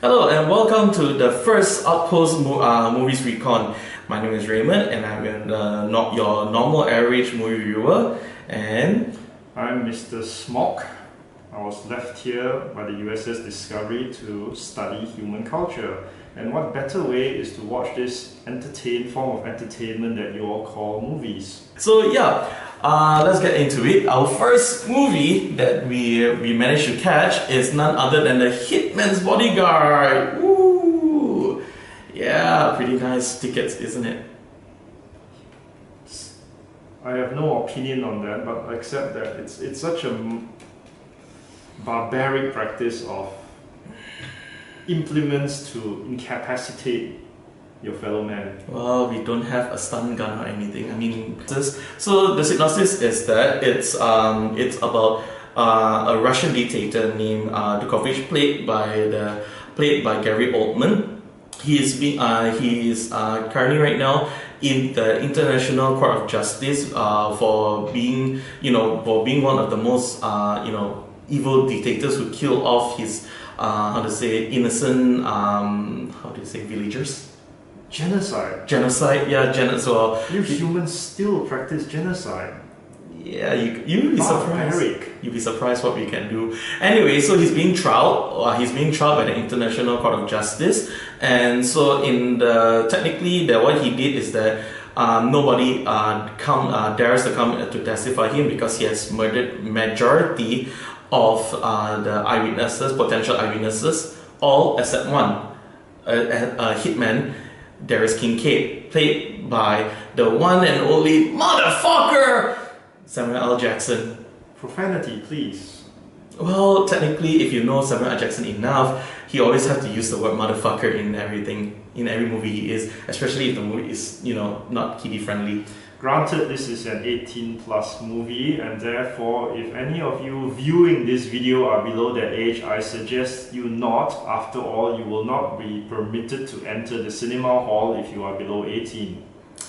Hello and welcome to the first Outpost Movies Recon. My name is Raymond and I'm not your normal average movie reviewer. And I'm Mr. Smock. I was left here by the USS Discovery to study human culture. And what better way is to watch this form of entertainment that you all call movies? so let's get into it. Our first movie that we managed to catch is none other than the Hitman's Bodyguard. Woo! Yeah, pretty nice tickets, isn't it? I have no opinion on that, but except that it's such a barbaric practice of implements to incapacitate your fellow man. Well, we don't have a stun gun or anything. I mean, so the synopsis is that it's about a Russian dictator named Dukovich, played by Gary Oldman. He is currently right now in the International Court of Justice for being one of the most evil dictators who killed off his innocent villagers. Genocide. So you humans still practice genocide. Yeah, you'd be surprised. Barbaric. You'd be surprised what we can do. Anyway, so he's being tried. He's being tried by the International Court of Justice, and so what he did is that nobody dares to come to testify him because he has murdered majority of the potential eyewitnesses, all except one, a hitman, Darius Kincaid, played by the one and only motherfucker, Samuel L. Jackson. Profanity, please. Well, technically, if you know Samuel L. Jackson enough, he always has to use the word motherfucker in everything, in every movie he is, especially if the movie is, not kiddie friendly. Granted, this is an 18+ movie, and therefore, if any of you viewing this video are below that age, I suggest you not. After all, you will not be permitted to enter the cinema hall if you are below 18.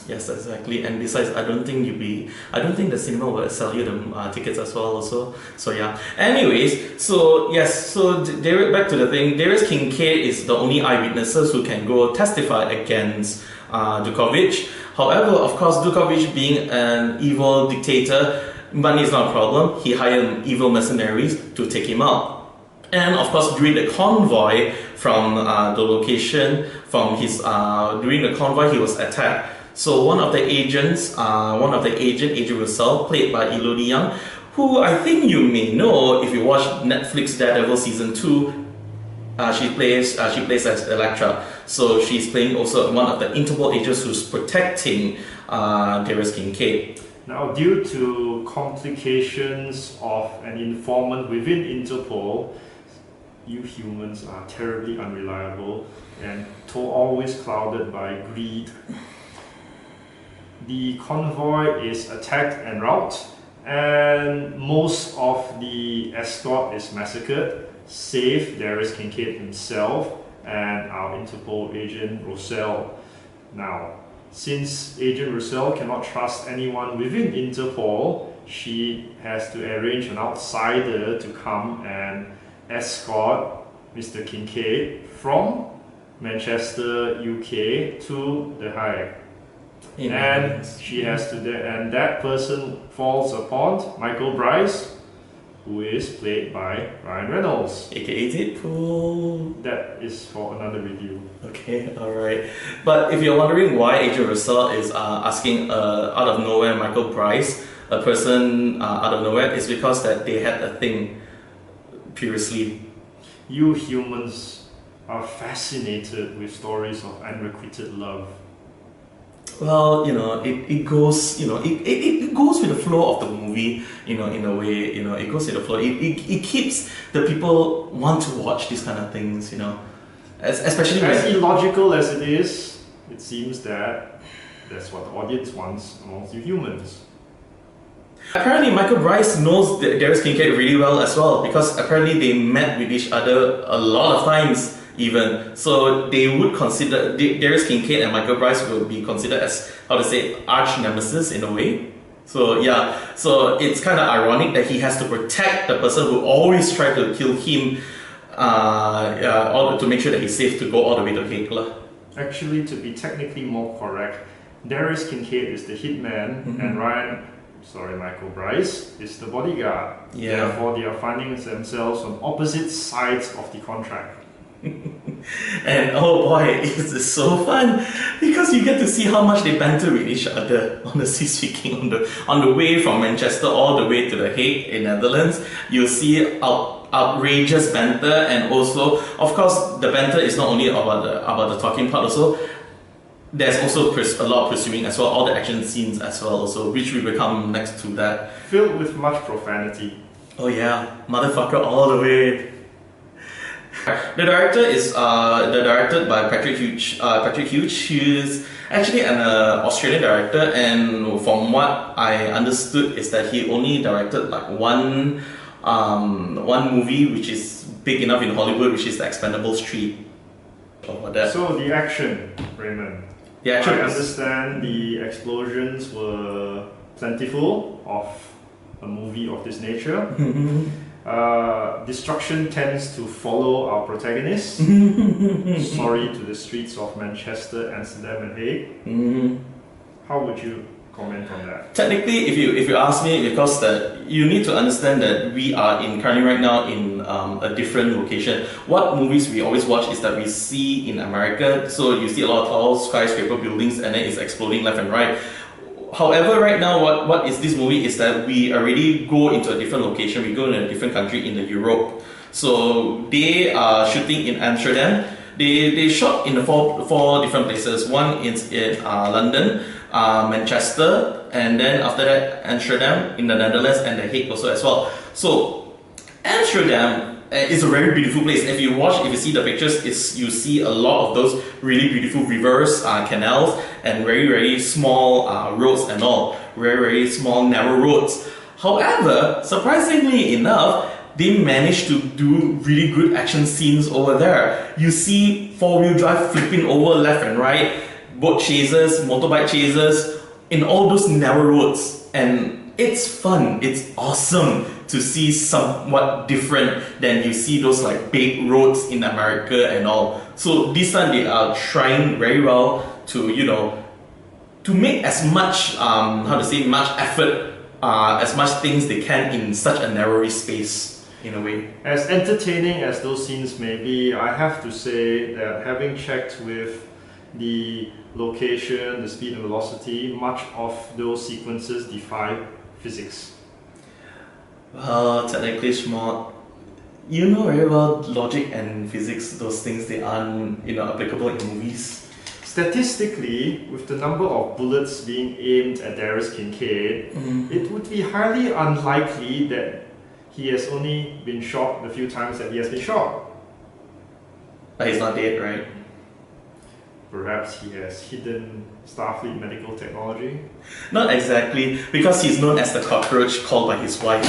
Yes, exactly. And besides, I don't think the cinema will sell you the tickets as well. Also, so yeah. Anyways, back to the thing. Darius Kincaid is the only eyewitnesses who can go testify against Dukovich. However, of course, Dukovich being an evil dictator, money is not a problem. He hired evil mercenaries to take him out. And of course, during the convoy from the location, during the convoy, he was attacked. So one of the agent Russell, played by Elodie Yung, who I think you may know if you watch Netflix Daredevil season 2. She plays as Elektra. So she's playing also one of the Interpol agents who's protecting Darius Kincaid. Now, due to complications of an informant within Interpol, you humans are terribly unreliable and always clouded by greed. The convoy is attacked en route, and most of the escort is massacred, save Darius Kincaid himself and our Interpol agent Rossell. Now, since Agent Rossell cannot trust anyone within Interpol, she has to arrange an outsider to come and escort Mr. Kincaid from Manchester, UK to The Hague. And that person falls upon Michael Bryce, who is played by Ryan Reynolds, aka Deadpool. That is for another review. Okay, alright. But if you're wondering why Agent Russell is asking out of nowhere Michael Bryce, a person out of nowhere, it's because that they had a thing previously. You humans are fascinated with stories of unrequited love. Well, it goes, it goes with the flow of the movie, in a way, it goes with the flow. It keeps the people want to watch these kind of things, especially as illogical as it is. It seems that that's what the audience wants amongst you humans. Apparently, Michael Bryce knows Darius Kincaid really well as well, because apparently they met with each other a lot of times. Even so, they would consider Darius Kincaid and Michael Bryce will be considered as arch nemesis in a way. So it's kind of ironic that he has to protect the person who always tried to kill him to make sure that he's safe to go all the way to Hague. Actually, to be technically more correct, Darius Kincaid is the hitman, and Michael Bryce is the bodyguard. Yeah. Therefore, they are finding themselves on opposite sides of the contract. And oh boy, it's so fun because you get to see how much they banter with each other. Honestly speaking, on the way from Manchester all the way to the Hague in Netherlands, you'll see outrageous banter, and also, of course, the banter is not only about the talking part. Also, there's also a lot of pursuing as well, all the action scenes as well. Also, which will become next to that, filled with much profanity. Oh yeah, motherfucker all the way. The director is directed by Patrick Hughes. Patrick Hughes, who is actually an Australian director, and from what I understood is that he only directed like one movie which is big enough in Hollywood, which is The Expendables 3. So the action, Raymond. The action. I understand the explosions were plentiful of a movie of this nature. Destruction tends to follow our protagonists. Sorry to the streets of Manchester, Amsterdam, and Hague. How would you comment on that? Technically, if you ask me, because you need to understand that we are currently right now in a different location. What movies we always watch is that we see in America, so you see a lot of tall skyscraper buildings and then it's exploding left and right. However, right now, what is this movie is that we already go into a different location, we go in a different country in Europe. So they are shooting in Amsterdam. They shot in four different places. One is in London, Manchester, and then after that Amsterdam in the Netherlands, and The Hague also as well. So Amsterdam is a very beautiful place. If you see the pictures, you see a lot of those really beautiful rivers, canals, and very, very small roads and all. Very, very small, narrow roads. However, surprisingly enough, they managed to do really good action scenes over there. You see four-wheel drive flipping over left and right, boat chases, motorbike chases, in all those narrow roads. And it's fun, it's awesome to see somewhat different than you see those like big roads in America and all. So this time they are trying very well to make as much much effort, as much things they can in such a narrow space. In a way. As entertaining as those scenes may be, I have to say that having checked with the location, the speed and velocity, much of those sequences defy physics. Well, technically smart. You know very well logic and physics, those things, they aren't applicable in movies. Statistically, with the number of bullets being aimed at Darius Kincaid, it would be highly unlikely that he has only been shot the few times that he has been shot. But he's not dead, right? Perhaps he has hidden Starfleet medical technology? Not exactly, because he's known as the cockroach called by his wife.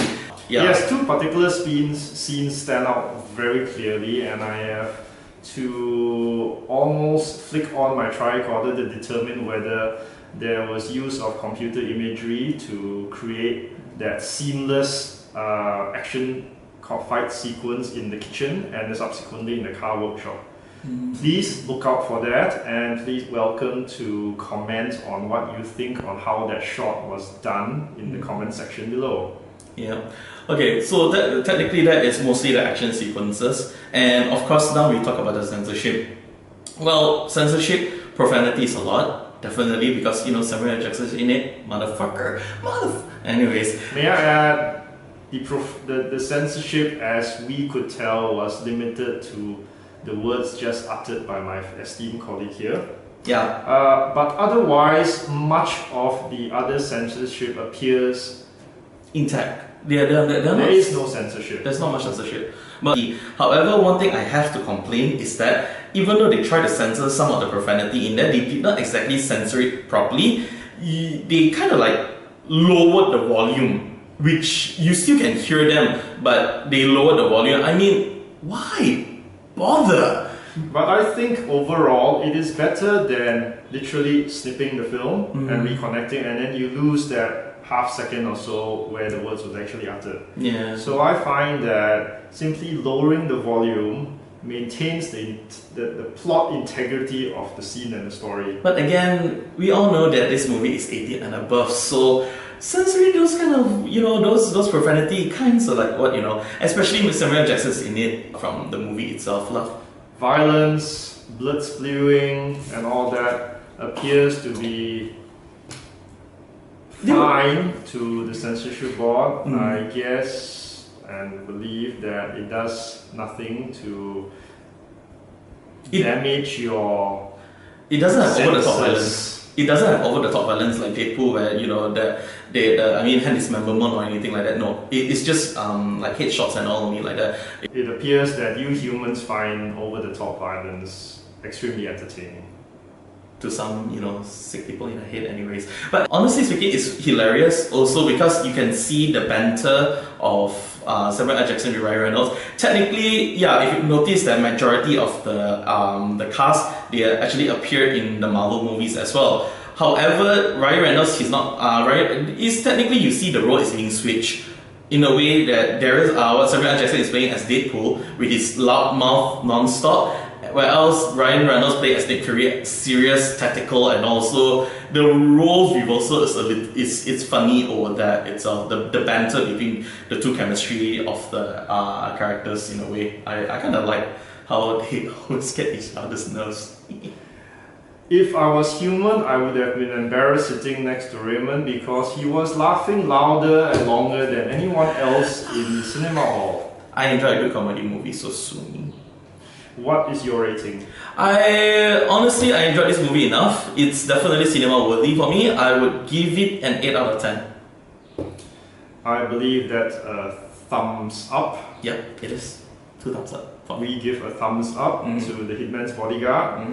Yeah. Yes, two particular scenes stand out very clearly, and I have to almost flick on my tricorder to determine whether there was use of computer imagery to create that seamless action fight sequence in the kitchen and subsequently in the car workshop. Please look out for that, and please welcome to comment on what you think on how that shot was done in the comment section below. Yeah. Okay, so technically that is mostly the action sequences, and of course now we talk about the censorship. Well, censorship, profanity is a lot, definitely, because Samuel L. Jackson's in it, motherfucker. Anyways. May I add, the censorship, as we could tell, was limited to the words just uttered by my esteemed colleague here. Yeah. But otherwise, much of the other censorship appears intact. There is no censorship. There's not much censorship. But however, one thing I have to complain is that even though they try to censor some of the profanity in there, they did not exactly censor it properly. They kind of like lowered the volume, which you still can hear them, but they lowered the volume. I mean, why bother? But I think overall it is better than literally snipping the film and reconnecting, and then you lose that half second or so where the words was actually uttered. Yeah. So I find that simply lowering the volume maintains the plot integrity of the scene and the story. But again, we all know that this movie is 18 and above, so censoring those kind of, those profanity kinds of like what, especially with Samuel Jackson's in it from the movie itself. Violence, blood spewing, and all that appears to be fine to the censorship board. I guess and believe that it does nothing to damage your. It doesn't have over the top violence. It doesn't have over the top violence like Deadpool, where hand dismemberment or anything like that. No, it's just like headshots and all only like that. It appears that you humans find over the top violence extremely entertaining. To some, sick people in the head anyways. But honestly speaking, it's hilarious also because you can see the banter of Samuel L. Jackson with Ryan Reynolds. Technically, yeah, if you notice that majority of the cast, they actually appeared in the Marvel movies as well. However, Ryan Reynolds, he's not, is technically you see the role is being switched in a way that there is what Samuel L. Jackson is playing as Deadpool with his loud mouth non-stop, whereas Ryan Reynolds played as Nick Fury, serious, tactical, and also the role reversal is it's funny over that itself. The banter between the two chemistry of the characters in a way. I kind of like how they always get each other's nerves. If I was human, I would have been embarrassed sitting next to Raymond because he was laughing louder and longer than anyone else in the cinema hall. I enjoy a good comedy movie, so sue me. What is your rating? I enjoyed this movie enough. It's definitely cinema worthy for me. I would give it an 8 out of 10. I believe that's a thumbs up. Yep, it is. 2 thumbs up. We give a thumbs up to the Hitman's Bodyguard.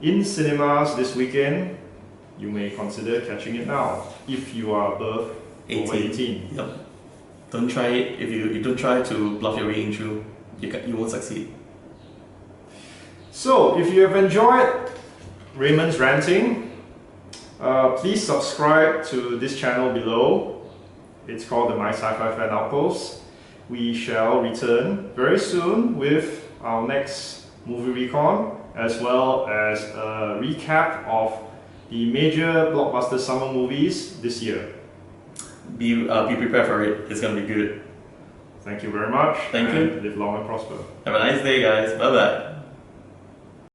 In cinemas this weekend, you may consider catching it now if you are above 18. Yep. Don't try it. If you don't try to bluff your way in through, you won't succeed. So, if you have enjoyed Raymond's ranting, please subscribe to this channel below. It's called the My Sci-Fi Fan Outpost. We shall return very soon with our next movie recon, as well as a recap of the major blockbuster summer movies this year. Be prepared for it. It's gonna be good. Thank you very much. Thank you. Live long and prosper. Have a nice day, guys. Bye bye.